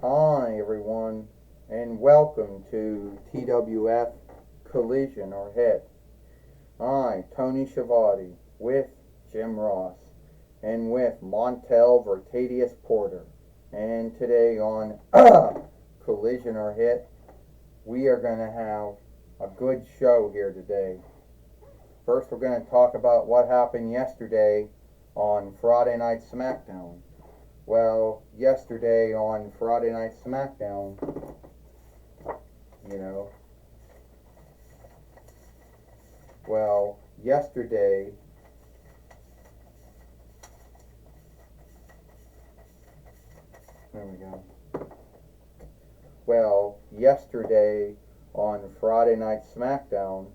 Hi, everyone, and welcome to TWF Collision or Hit. I, Tony Schiavone, with Jim Ross, and with Montel Vertadius Porter. And today on Collision or Hit, we are going to have a good show here today. First, we're going to talk about what happened yesterday on Friday Night SmackDown. Well, yesterday on Friday Night SmackDown, you know, yesterday, there we go. Yesterday on Friday Night SmackDown,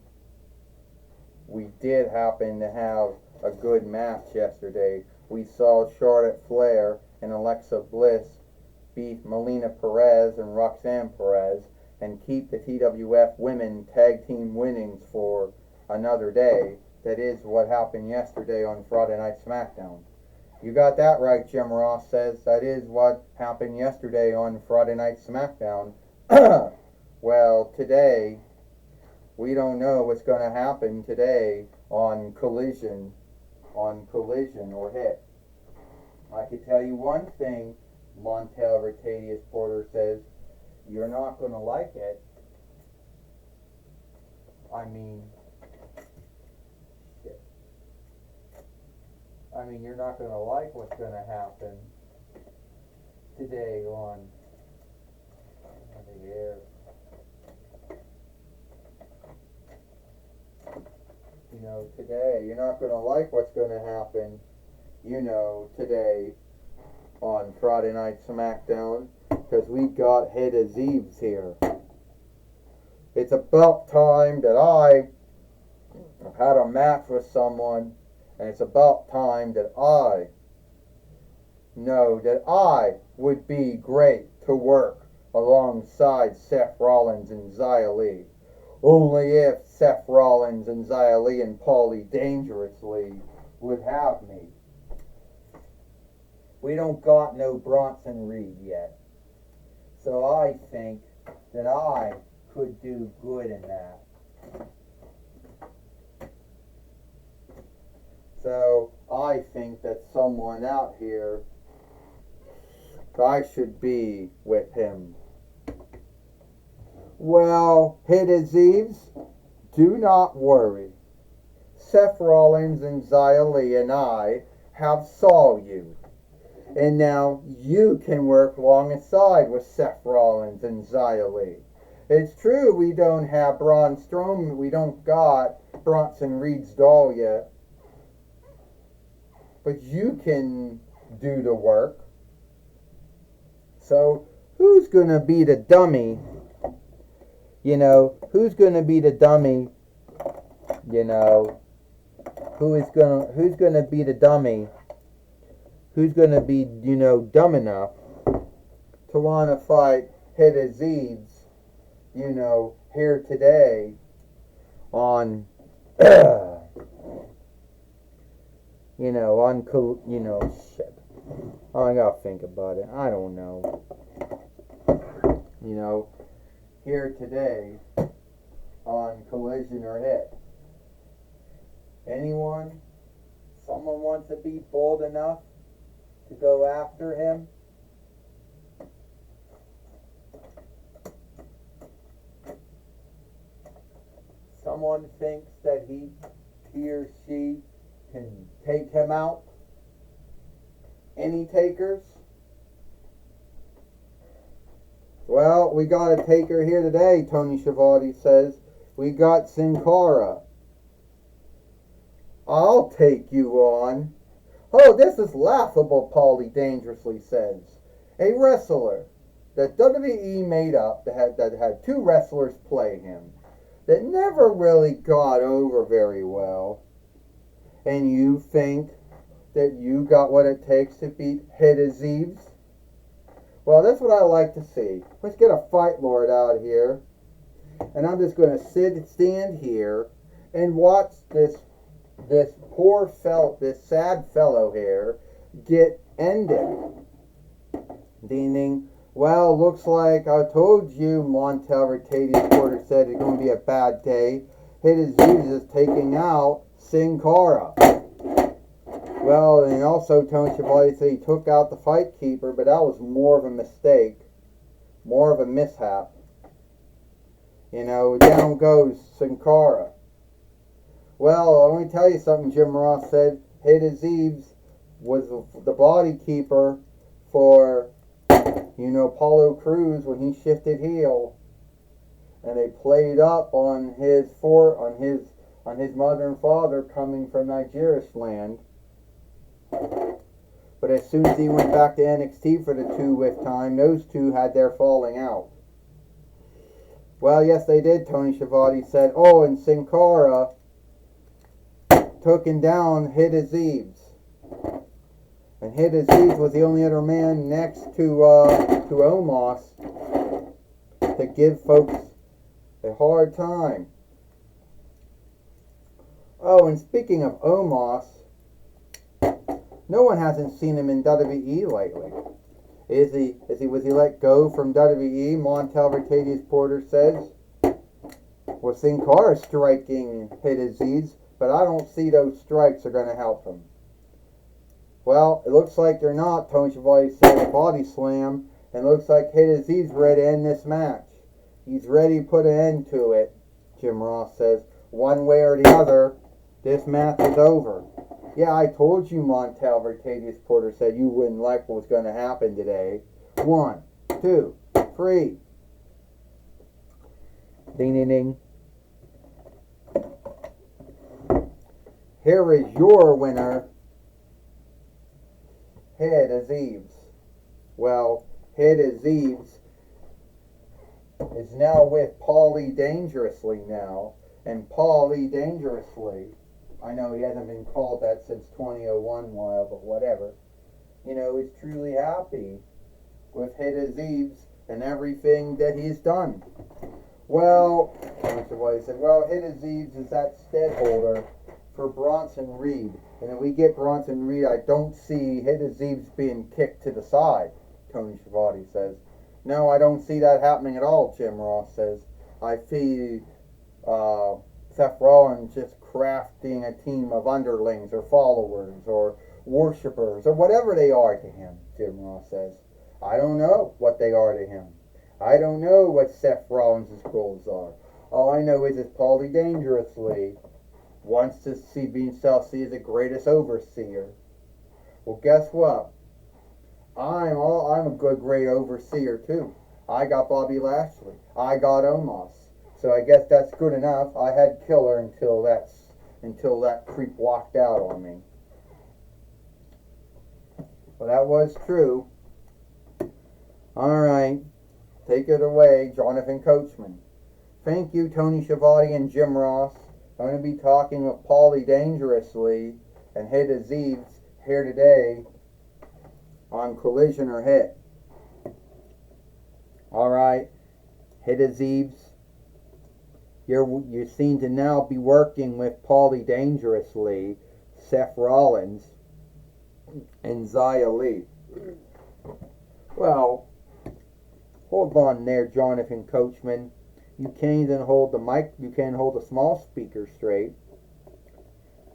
we did happen to have a good match yesterday. We saw Charlotte Flair and Alexa Bliss beat Melina Perez and Roxanne Perez and keep the TWF Women Tag Team winnings for another day. That is what happened yesterday on Friday Night SmackDown. You got that right, Jim Ross says. That is what happened yesterday on Friday Night SmackDown. Well, today, we don't know what's going to happen today on Collision or Hit. I can tell you one thing, Montel Vertadius Porter says, you're not going to like it. You're not going to like what's going to happen today on the air. Today, you're not going to like what's going to happen, today on Friday Night SmackDown, because we got Heda Zeebs here. It's about time that I have had a match with someone, and it's about time that I know that I would be great to work alongside Seth Rollins and Xia Li. Only if Seth Rollins and Xia Li and Paulie Dangerously would have me. We don't got no Bronson Reed yet. So I think that I could do good in that. So I think that someone out here, I should be with him. Well, Heda Zeebs, do not worry. Seth Rollins and Xia Li and I have saw you. And now you can work alongside with Seth Rollins and Xia Li. It's true we don't have Braun Strowman, we don't got Bronson Reed's doll yet. But you can do the work. So who's going to be the dummy? Who's going to be the dummy? Who's going to be the dummy? Who's going to be, dumb enough to want to fight Heda Zeebs, here today on, shit. I gotta think about it. I don't know. Here today on Collision or Hit. Anyone? Someone wants to be bold enough to go after him? Someone thinks that he or she can take him out? Any takers? Well, we got a taker here today, Tony Schiavone says. We got Sin Cara. I'll take you on. Oh, this is laughable, Paulie Dangerously says. A wrestler that WWE made up that had two wrestlers play him that never really got over very well. And you think that you got what it takes to beat Heda Zeebs? Well, that's what I like to see. Let's get a Fight Lord out here. And I'm just going to stand here and watch this sad fellow here get ended. Meaning Well, looks like I told you, Montel Rotadius Porter said it's going to be a bad day. Hit Aziz is taking out Sin Cara. Well, and also Tony Schiavone said he took out the Fight Keeper, but that was more of a mistake, more of a mishap. You know, down goes Sin Cara. Well, let me tell you something, Jim Ross said. Hit Aziz was the body keeper for, you know, Apollo Crews when he shifted heel, and they played up on his mother and father coming from Nigeria's land. But as soon as he went back to NXT for the 2-week time, those two had their falling out. Well, yes, they did. Tony Schiavone said, "Oh, and Sin Cara took him down Hit Aziz." And Hit Aziz was the only other man next to Omos to give folks a hard time. Oh, and speaking of Omos, no one hasn't seen him in WWE lately. Was he let go from WWE? Montel Rotadius Porter says. Well, Sin Cara striking Hit Aziz, but I don't see those strikes are going to help him. Well, it looks like they're not. Tony Schiavone said a body slam, and it looks like Hit Aziz ready to end this match. He's ready to put an end to it, Jim Ross says. One way or the other, this match is over. Yeah, I told you, Montel Rotadius Porter said you wouldn't like what was going to happen today. 1, 2, 3. Ding, ding, ding. Here is your winner, Hit Aziz. Well, Hit Aziz is now with Paulie Dangerously now. And Paulie Dangerously, I know he hasn't been called that since 2001 while, but whatever. You know, is truly happy with Hit Aziz and everything that he's done. Well, Schiavone said, well, Hit Aziz is that stead holder for Bronson Reed. And if we get Bronson Reed, I don't see Hit Aziz being kicked to the side, Tony Schiavone says. No, I don't see that happening at all, Jim Ross says. I see Seth Rollins just crafting a team of underlings or followers or worshippers or whatever they are to him, Jim Ross says. I don't know what they are to him. I don't know what Seth Rollins' goals are. All I know is that Paulie Dangerously wants to see himself see as the greatest overseer. Well, guess what? I'm a good, great overseer too. I got Bobby Lashley. I got Omos. So I guess that's good enough. I had Killer until that creep walked out on me. Well, that was true. All right, take it away, Jonathan Coachman. Thank you, Tony Schiavone and Jim Ross. I'm going to be talking with Paulie Dangerously and Hit Aziz here today on Collision or Hit. All right, Hit Aziz. You seem to now be working with Paulie Dangerously, Seth Rollins, and Xia Li. Well, hold on there, Jonathan Coachman. You can't even hold the mic. You can't hold the small speaker straight.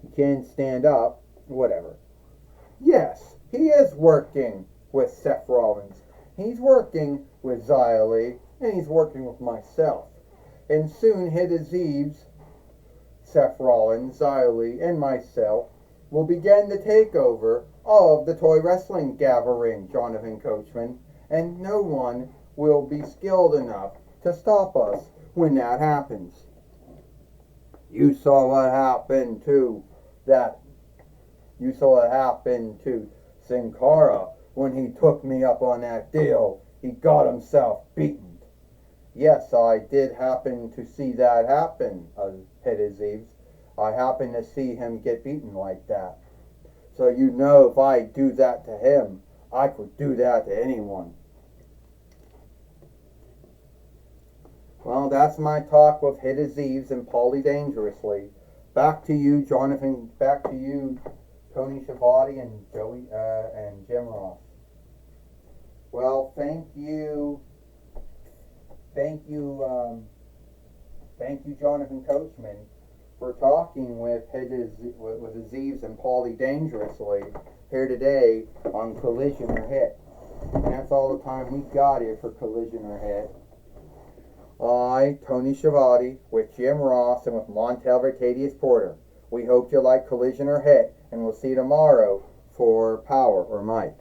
You can't stand up. Whatever. Yes, he is working with Seth Rollins. He's working with Xia Li, and he's working with myself. And soon Hit Aziz, Seth Rollins, Xia Li, and myself will begin the takeover of the Toy Wrestling Gathering, Jonathan Coachman, and no one will be skilled enough to stop us when that happens. You saw what happened to Sin Cara when he took me up on that deal. He got himself beaten. Yes, I did happen to see that happen, Hit Aziz. I happened to see him get beaten like that. So you know if I do that to him, I could do that to anyone. Well, that's my talk with Hit Aziz and Paulie Dangerously. Back to you, Jonathan. Back to you, Tony Schiavone and Jim Ross. Well, thank you, Jonathan Coachman, for talking with Aziz and Paulie Dangerously here today on Collision or Hit. And that's all the time we've got here for Collision or Hit. I, Tony Schiavone, with Jim Ross and with Montel Vertadius Porter. We hope you like Collision or Hit, and we'll see you tomorrow for Power or Might.